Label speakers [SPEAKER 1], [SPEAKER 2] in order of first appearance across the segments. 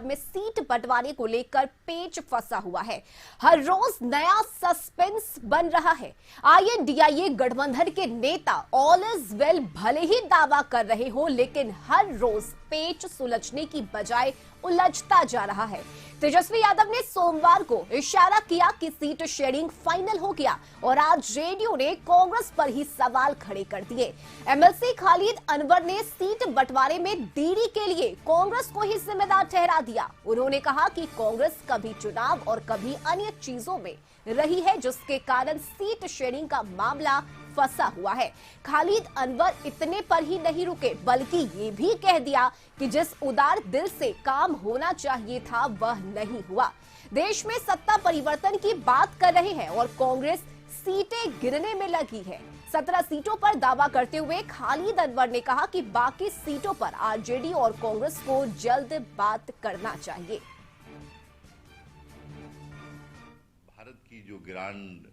[SPEAKER 1] बिहार में सीट बंटवारे को लेकर पेच फंसा हुआ है। हर रोज नया सस्पेंस बन रहा है। आईएनडीआईए गठबंधन के नेता ऑल इज वेल भले ही दावा कर रहे हो, लेकिन हर रोज पेच सुलझने की बजाय उलझता जा रहा है। तेजस्वी यादव ने सोमवार को इशारा किया कि सीट शेयरिंग फाइनल हो गया और आज जेडीयू ने कांग्रेस पर ही सवाल खड़े कर दिए। एमएलसी खालिद अनवर ने सीट बंटवारे में देरी के लिए कांग्रेस को ही जिम्मेदार ठहरा दिया। उन्होंने कहा कि कांग्रेस कभी चुनाव और कभी अन्य चीजों में रही है, जिसके कारण सीट शेयरिंग का मामला फंसा हुआ है। खालिद अनवर इतने पर ही नहीं रुके, बल्कि ये भी कह दिया कि जिस उदार दिल से काम होना चाहिए था वह नहीं हुआ। देश में सत्ता परिवर्तन की बात कर रहे हैं और कांग्रेस सीटें गिरने में लगी है। 17 सीटों पर दावा करते हुए खालिद अनवर ने कहा कि बाकी सीटों पर आरजेडी और कांग्रेस को जल्द बात करना चाहिए।
[SPEAKER 2] भारत की जो ग्रैंड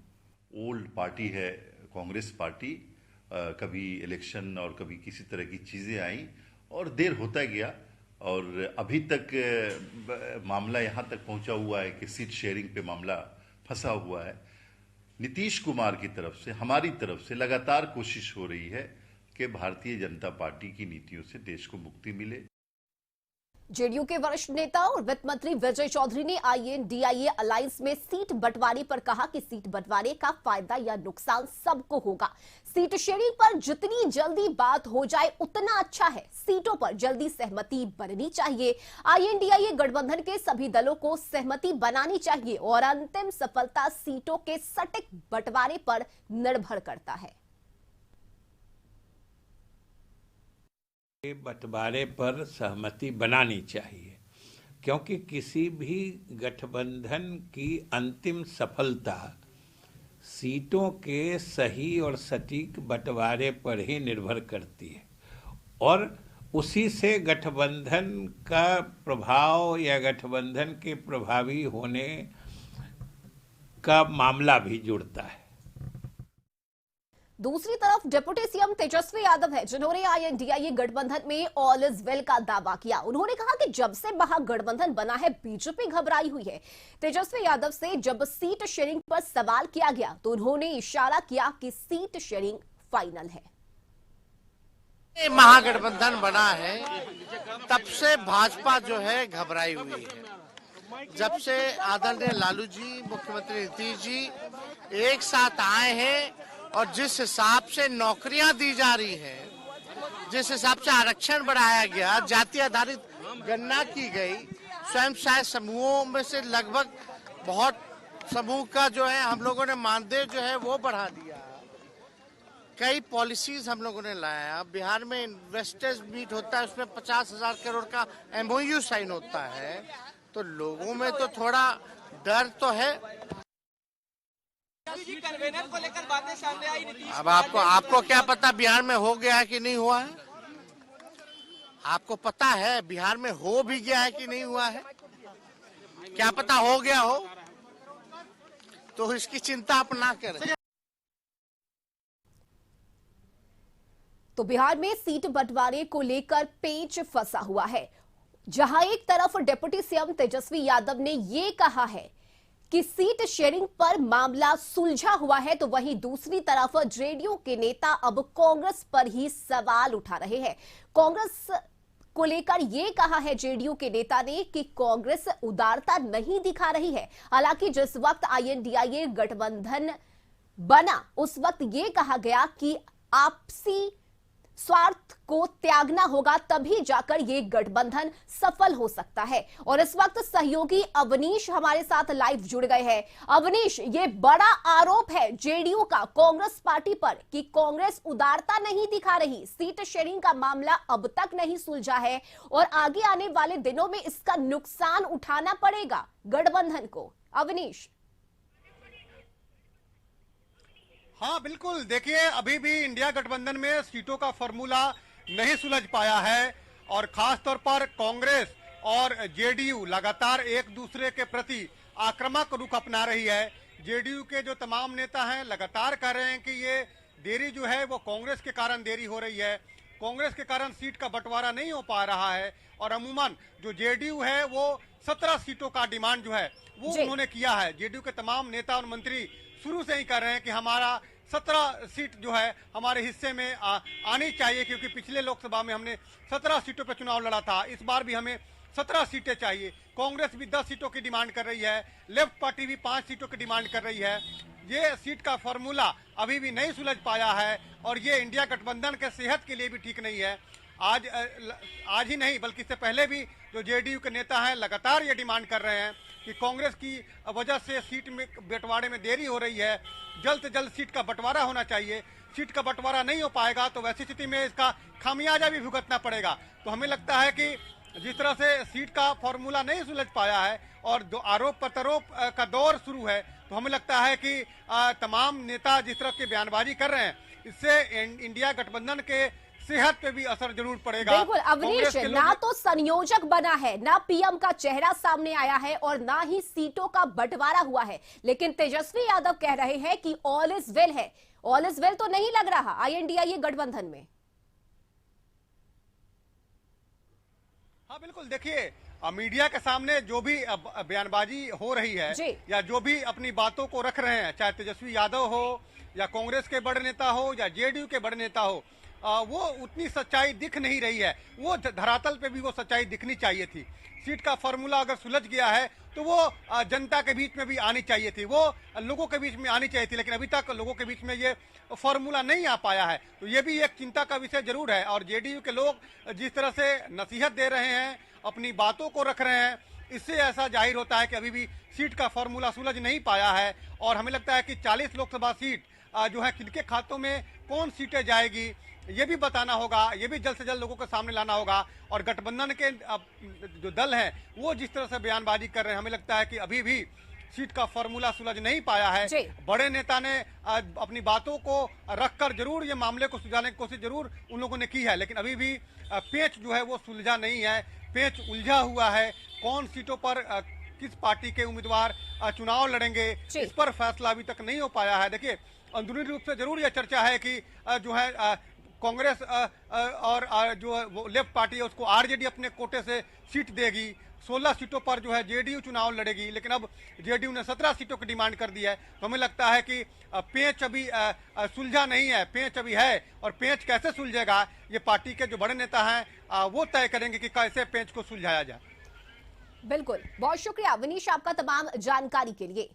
[SPEAKER 2] ओल्ड पार्टी है कांग्रेस पार्टी, कभी इलेक्शन और कभी किसी तरह की चीजें आई और देर होता गया और अभी तक मामला यहां तक पहुंचा हुआ है कि सीट शेयरिंग पे मामला फंसा हुआ है। नीतीश कुमार की तरफ से, हमारी तरफ से लगातार कोशिश हो रही है कि भारतीय जनता पार्टी की नीतियों से देश को मुक्ति मिले।
[SPEAKER 1] जेडीयू के वरिष्ठ नेता और वित्त मंत्री विजय चौधरी ने आईएनडीआईए अलायंस में सीट बंटवारे पर कहा कि सीट बंटवारे का फायदा या नुकसान सबको होगा। सीट शेयरिंग पर जितनी जल्दी बात हो जाए उतना अच्छा है। सीटों पर जल्दी सहमति बननी चाहिए। आईएनडीआईए गठबंधन के सभी दलों को सहमति बनानी चाहिए और अंतिम सफलता सीटों के सटीक बंटवारे पर निर्भर करता है।
[SPEAKER 3] बंटवारे पर सहमति बनानी चाहिए, क्योंकि किसी भी गठबंधन की अंतिम सफलता सीटों के सही और सटीक बंटवारे पर ही निर्भर करती है और उसी से गठबंधन का प्रभाव या गठबंधन के प्रभावी होने का मामला भी जुड़ता है।
[SPEAKER 1] दूसरी तरफ डिप्टी सीएम तेजस्वी यादव है, जिन्होंने आईएनडीआईए गठबंधन में ऑल इज वेल का दावा किया। उन्होंने कहा कि जब से महागठबंधन बना है बीजेपी घबराई हुई है। तेजस्वी यादव से जब सीट शेयरिंग पर सवाल किया गया तो उन्होंने इशारा किया कि सीट शेयरिंग फाइनल है।
[SPEAKER 4] महागठबंधन बना है तब से भाजपा जो है घबराई हुई है। जब से आदरणीय लालू जी, मुख्यमंत्री नीतीश जी एक साथ आए हैं और जिस हिसाब से नौकरियां दी जा रही हैं, जिस हिसाब से आरक्षण बढ़ाया गया, जाति आधारित गणना की गई, स्वयं सहायता समूहों में से लगभग बहुत समूह का जो है हम लोगों ने मानदेय जो है वो बढ़ा दिया, कई पॉलिसीज हम लोगों ने लाया। बिहार में इन्वेस्टर्स मीट होता है, उसमें 50,000 करोड़ का MOU साइन होता है, तो लोगों में तो थोड़ा डर तो है।
[SPEAKER 5] कन्वेनर को लेकर बातें सामने आई।
[SPEAKER 4] अब आपको क्या पता बिहार में हो गया है कि नहीं हुआ है? आपको पता है बिहार में हो भी गया है कि नहीं हुआ है? क्या पता हो गया हो, तो इसकी चिंता आप ना करें।
[SPEAKER 1] तो बिहार में सीट बंटवारे को लेकर पेच फंसा हुआ है। जहां एक तरफ डिप्टी सीएम तेजस्वी यादव ने यह कहा है कि सीट शेयरिंग पर मामला सुलझा हुआ है, तो वहीं दूसरी तरफ जेडीयू के नेता अब कांग्रेस पर ही सवाल उठा रहे हैं। कांग्रेस को लेकर यह कहा है जेडीयू के नेता ने कि कांग्रेस उदारता नहीं दिखा रही है। हालांकि जिस वक्त आईएनडीआईए गठबंधन बना उस वक्त यह कहा गया कि आपसी स्वार्थ को त्यागना होगा, तभी जाकर ये गठबंधन सफल हो सकता है। और इस वक्त सहयोगी अवनीश हमारे साथ लाइव जुड़ गए हैं। अवनीश, ये बड़ा आरोप है जेडीयू का कांग्रेस पार्टी पर कि कांग्रेस उदारता नहीं दिखा रही, सीट शेयरिंग का मामला अब तक नहीं सुलझा है और आगे आने वाले दिनों में इसका नुकसान उठाना पड़ेगा गठबंधन को। अवनीश।
[SPEAKER 6] हाँ बिल्कुल, देखिए अभी भी इंडिया गठबंधन में सीटों का फॉर्मूला नहीं सुलझ पाया है और खास तौर पर कांग्रेस और जेडीयू लगातार एक दूसरे के प्रति आक्रामक रुख अपना रही है। जेडीयू के जो तमाम नेता हैं लगातार कह रहे हैं कि ये देरी जो है वो कांग्रेस के कारण देरी हो रही है। कांग्रेस के कारण सीट का बंटवारा नहीं हो पा रहा है। और अमूमन जो जेडीयू है वो 17 सीटों का डिमांड जो है वो
[SPEAKER 1] जी।
[SPEAKER 6] उन्होंने किया है। जेडीयू के तमाम नेता और मंत्री शुरू से ही कर रहे हैं कि हमारा 17 सीट जो है हमारे हिस्से में आनी चाहिए, क्योंकि पिछले लोकसभा में हमने 17 सीटों पर चुनाव लड़ा था, इस बार भी हमें 17 सीटें चाहिए। कांग्रेस भी 10 सीटों की डिमांड कर रही है, लेफ्ट पार्टी भी 5 सीटों की डिमांड कर रही है। ये सीट का फॉर्मूला अभी भी नहीं सुलझ पाया है और ये इंडिया गठबंधन के सेहत के लिए भी ठीक नहीं है। आज ही नहीं बल्कि इससे पहले भी जो जेडीयू के नेता हैं लगातार ये डिमांड कर रहे हैं कि कांग्रेस की वजह से सीट में बंटवारे में देरी हो रही है, जल्द से जल्द सीट का बंटवारा होना चाहिए। सीट का बंटवारा नहीं हो पाएगा तो वैसी स्थिति में इसका खामियाजा भी भुगतना पड़ेगा। तो हमें लगता है कि जिस तरह से सीट का फॉर्मूला नहीं सुलझ पाया है और जो आरोप प्रत्यारोप का दौर शुरू है, तो हमें लगता है कि तमाम नेता जिस तरह की बयानबाजी कर रहे हैं, इससे इंडिया गठबंधन के सेहत पे भी असर जरूर पड़ेगा।
[SPEAKER 1] बिल्कुल अवनीश, ना तो संयोजक बना है, ना पीएम का चेहरा सामने आया है और ना ही सीटों का बंटवारा हुआ है, लेकिन तेजस्वी यादव कह रहे हैं कि ऑल इज वेल है। ऑल इज वेल तो नहीं लग रहा आईएनडीआईए गठबंधन में।
[SPEAKER 6] हाँ बिल्कुल, देखिए मीडिया के सामने जो भी बयानबाजी हो रही है या जो भी अपनी बातों को रख रहे हैं, चाहे तेजस्वी यादव हो या कांग्रेस के बड़े नेता हो या जेडीयू के बड़े नेता हो, वो उतनी सच्चाई दिख नहीं रही है। वो धरातल पे भी वो सच्चाई दिखनी चाहिए थी। सीट का फॉर्मूला अगर सुलझ गया है तो वो जनता के बीच में भी आनी चाहिए थी, वो लोगों के बीच में आनी चाहिए थी, लेकिन अभी तक लोगों के बीच में ये फॉर्मूला नहीं आ पाया है। तो ये भी एक चिंता का विषय जरूर है। और जेडीयू के लोग जिस तरह से नसीहत दे रहे हैं, अपनी बातों को रख रहे हैं, इससे ऐसा जाहिर होता है कि अभी भी सीट का फॉर्मूला सुलझ नहीं पाया है। और हमें लगता है कि 40 लोकसभा सीट जो है किनके खातों में कौन सीटें जाएगी, ये भी बताना होगा, ये भी जल्द से जल्द लोगों के सामने लाना होगा। और गठबंधन के जो दल हैं वो जिस तरह से बयानबाजी कर रहे हैं, हमें लगता है कि अभी भी सीट का फॉर्मूला सुलझ नहीं पाया है। बड़े नेता ने अपनी बातों को रखकर जरूर ये मामले को सुलझाने की कोशिश जरूर उन लोगों ने की है, लेकिन अभी भी पेच जो है वो सुलझा नहीं है, पेच उलझा हुआ है। कौन सीटों पर किस पार्टी के उम्मीदवार चुनाव लड़ेंगे, इस पर फैसला अभी तक नहीं हो पाया है। देखिए अंदरूनी रूप से जरूर यह चर्चा है कि जो है कांग्रेस और जो वो लेफ्ट पार्टी है उसको आरजेडी अपने कोटे से सीट देगी। 16 सीटों पर जो है जेडीयू चुनाव लड़ेगी, लेकिन अब जेडीयू ने 17 सीटों की डिमांड कर दी है। तो हमें लगता है कि पेच अभी सुलझा नहीं है, पेच अभी है। और पेच कैसे सुलझेगा ये पार्टी के जो बड़े नेता हैं वो तय करेंगे कि कैसे पेच को सुलझाया जाए।
[SPEAKER 1] बिल्कुल, बहुत शुक्रिया अवनीश आपका तमाम जानकारी के लिए।